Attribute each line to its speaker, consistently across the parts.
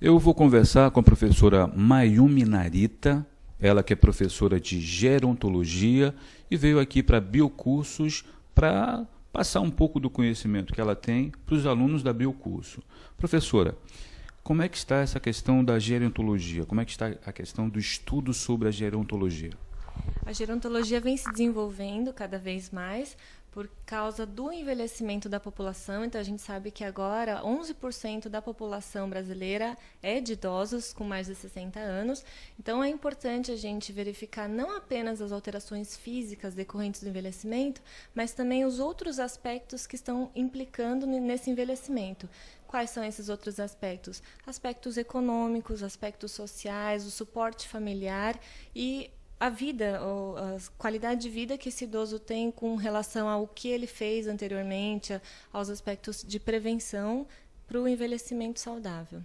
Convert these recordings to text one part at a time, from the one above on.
Speaker 1: Eu vou conversar com a professora Mayumi Narita, ela que é professora de gerontologia e veio aqui para Biocursos para passar um pouco do conhecimento que ela tem para os alunos da Biocurso. Professora, como é que está essa questão da gerontologia? Como é que está a questão do estudo sobre a gerontologia?
Speaker 2: A gerontologia vem se desenvolvendo cada vez mais por causa do envelhecimento da população. Então, a gente sabe que agora 11% da população brasileira é de idosos com mais de 60 anos. Então, é importante a gente verificar não apenas as alterações físicas decorrentes do envelhecimento, mas também os outros aspectos que estão implicando nesse envelhecimento. Quais são esses outros aspectos? Aspectos econômicos, aspectos sociais, o suporte familiar e a vida, ou a qualidade de vida que esse idoso tem com relação ao que ele fez anteriormente, aos aspectos de prevenção para o envelhecimento saudável.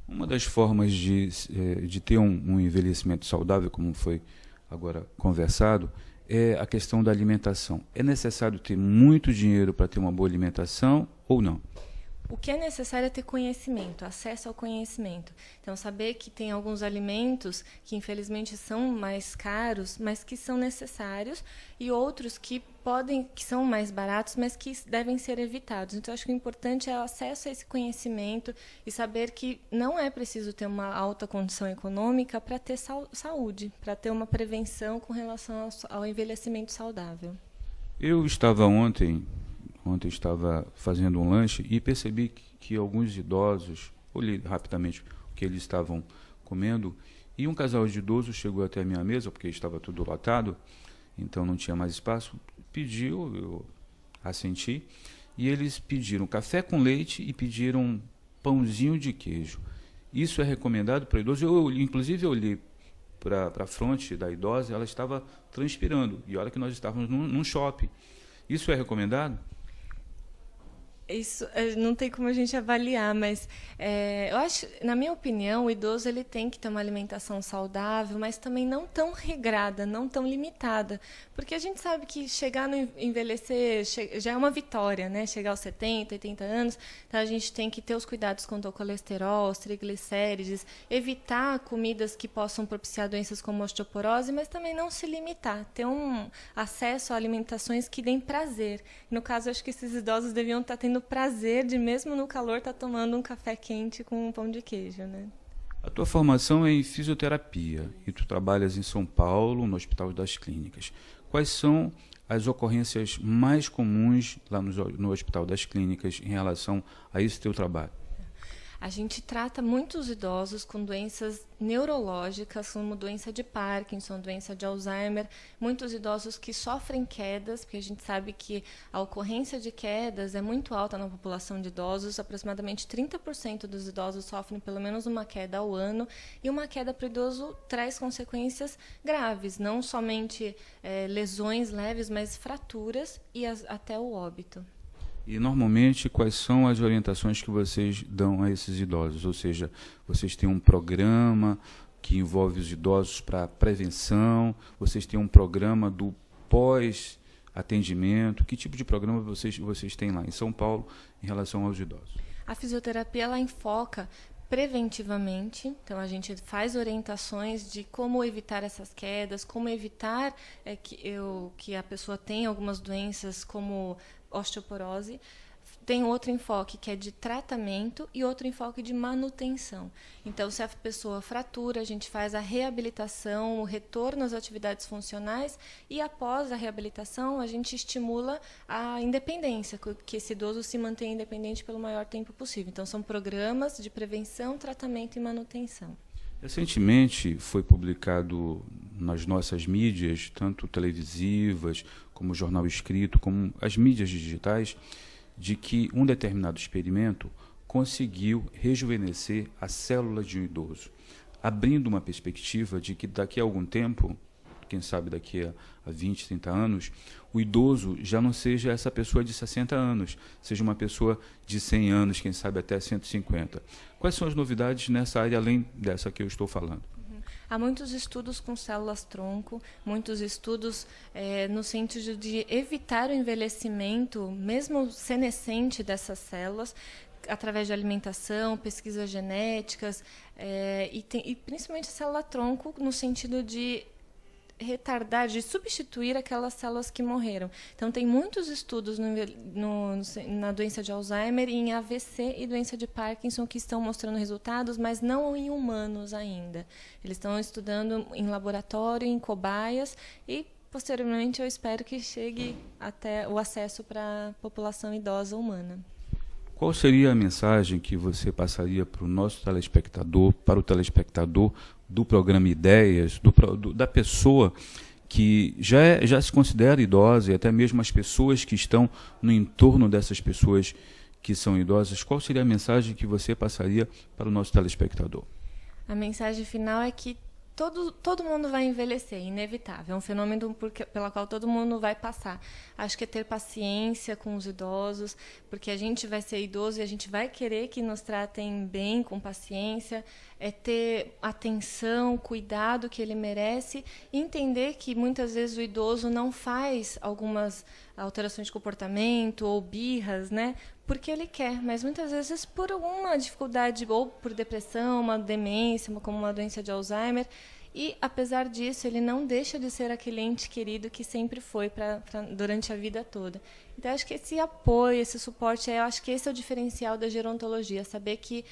Speaker 1: Uma das formas de ter um envelhecimento saudável, como foi agora conversado, é a questão da alimentação. É necessário ter muito dinheiro para ter uma boa alimentação ou não?
Speaker 2: O que é necessário é ter conhecimento, acesso ao conhecimento. Então, saber que tem alguns alimentos que, infelizmente, são mais caros, mas que são necessários, e outros que são mais baratos, mas que devem ser evitados. Então, acho que o importante é o acesso a esse conhecimento e saber que não é preciso ter uma alta condição econômica para ter saúde, para ter uma prevenção com relação ao envelhecimento saudável.
Speaker 1: Eu estava ontem estava fazendo um lanche e percebi que alguns idosos, olhei rapidamente o que eles estavam comendo, e um casal de idosos chegou até a minha mesa, porque estava tudo lotado, então não tinha mais espaço, pediu, eu assenti, e eles pediram café com leite e pediram pãozinho de queijo. Isso é recomendado para idosos? Inclusive, eu olhei para a fronte da idosa, ela estava transpirando, e olha que nós estávamos num shopping. Isso é recomendado?
Speaker 2: Isso não tem como a gente avaliar, mas eu acho, na minha opinião, o idoso ele tem que ter uma alimentação saudável, mas também não tão regrada, não tão limitada, porque a gente sabe que chegar no envelhecer já é uma vitória, né? Chegar aos 70, 80 anos, então a gente tem que ter os cuidados quanto ao colesterol, os triglicérides, evitar comidas que possam propiciar doenças como osteoporose, mas também não se limitar, ter um acesso a alimentações que deem prazer. No caso, acho que esses idosos deviam estar tendo prazer de, mesmo no calor, estar tomando um café quente com um pão de queijo, né?
Speaker 1: A tua formação é em fisioterapia e tu trabalhas em São Paulo, no Hospital das Clínicas. Quais são as ocorrências mais comuns lá no Hospital das Clínicas em relação a esse teu trabalho?
Speaker 2: A gente trata muitos idosos com doenças neurológicas, como doença de Parkinson, doença de Alzheimer, muitos idosos que sofrem quedas, porque a gente sabe que a ocorrência de quedas é muito alta na população de idosos, aproximadamente 30% dos idosos sofrem pelo menos uma queda ao ano, e uma queda para o idoso traz consequências graves, não somente lesões leves, mas fraturas e até o óbito.
Speaker 1: E, normalmente, quais são as orientações que vocês dão a esses idosos? Ou seja, vocês têm um programa que envolve os idosos para prevenção? Vocês têm um programa do pós-atendimento? Que tipo de programa vocês têm lá em São Paulo em relação aos idosos?
Speaker 2: A fisioterapia ela enfoca preventivamente, então a gente faz orientações de como evitar essas quedas, como evitar que a pessoa tenha algumas doenças como osteoporose. Tem outro enfoque que é de tratamento e outro enfoque de manutenção. Então, se a pessoa fratura, a gente faz a reabilitação, o retorno às atividades funcionais, e após a reabilitação a gente estimula a independência, que esse idoso se mantenha independente pelo maior tempo possível. Então, são programas de prevenção, tratamento e manutenção.
Speaker 1: Recentemente foi publicado nas nossas mídias, tanto televisivas, como jornal escrito, como as mídias digitais, de que um determinado experimento conseguiu rejuvenescer a célula de um idoso, abrindo uma perspectiva de que daqui a algum tempo, quem sabe daqui a 20, 30 anos, o idoso já não seja essa pessoa de 60 anos, seja uma pessoa de 100 anos, quem sabe até 150. Quais são as novidades nessa área, além dessa que eu estou falando?
Speaker 2: Há muitos estudos com células-tronco, muitos estudos no sentido de evitar o envelhecimento, mesmo senescente dessas células. através de alimentação, pesquisas genéticas, e principalmente a célula-tronco no sentido de retardar, de substituir aquelas células que morreram. Então, tem muitos estudos na doença de Alzheimer, em AVC e doença de Parkinson que estão mostrando resultados, mas não em humanos ainda. Eles estão estudando em laboratório, em cobaias, e, posteriormente, eu espero que chegue até o acesso para a população idosa humana.
Speaker 1: Qual seria a mensagem que você passaria para o nosso telespectador, para o telespectador do programa Ideias, da pessoa que já se considera idosa, e até mesmo as pessoas que estão no entorno dessas pessoas que são idosas? Qual seria a mensagem que você passaria para o nosso telespectador?
Speaker 2: A mensagem final é que todo mundo vai envelhecer, inevitável. É um fenômeno pelo qual todo mundo vai passar. Acho que é ter paciência com os idosos, porque a gente vai ser idoso e a gente vai querer que nos tratem bem, com paciência. É ter atenção, cuidado que ele merece, e entender que muitas vezes o idoso não faz algumas alterações de comportamento ou birras, né? Porque ele quer, mas muitas vezes por alguma dificuldade, ou por depressão, uma demência, como uma doença de Alzheimer. E, apesar disso, ele não deixa de ser aquele ente querido que sempre foi durante a vida toda. Então, acho que esse apoio, esse suporte, eu acho que esse é o diferencial da gerontologia, saber que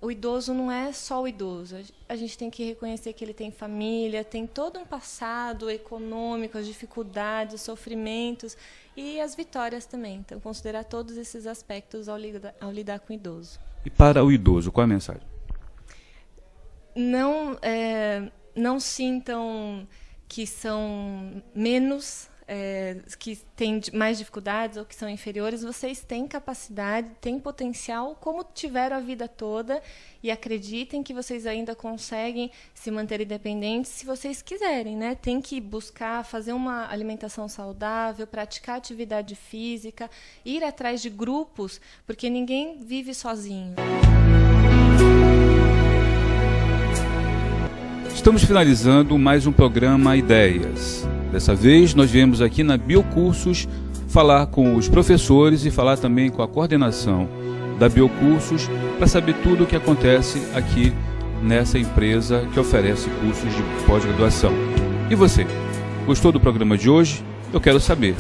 Speaker 2: o idoso não é só o idoso. A gente tem que reconhecer que ele tem família, tem todo um passado econômico, as dificuldades, os sofrimentos e as vitórias também. Então, considerar todos esses aspectos ao lidar com o idoso.
Speaker 1: E para o idoso, qual a mensagem?
Speaker 2: Não sintam que são menos, que têm mais dificuldades ou que são inferiores. Vocês têm capacidade, têm potencial, como tiveram a vida toda, e acreditem que vocês ainda conseguem se manter independentes se vocês quiserem, né? Tem que buscar fazer uma alimentação saudável, praticar atividade física, ir atrás de grupos, porque ninguém vive sozinho.
Speaker 1: Estamos finalizando mais um programa Ideias. Dessa vez nós viemos aqui na Biocursos falar com os professores e falar também com a coordenação da Biocursos para saber tudo o que acontece aqui nessa empresa que oferece cursos de pós-graduação. E você, gostou do programa de hoje? Eu quero saber.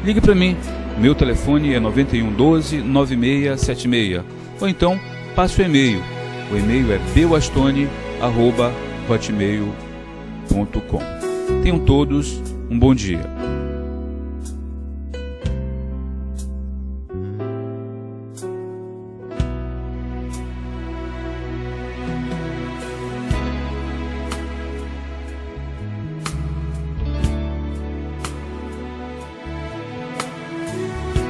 Speaker 1: Ligue para mim, meu telefone é 9112-9676, ou então passe o e-mail. O e-mail é beuastone@hotmail.com. Tenham todos um bom dia.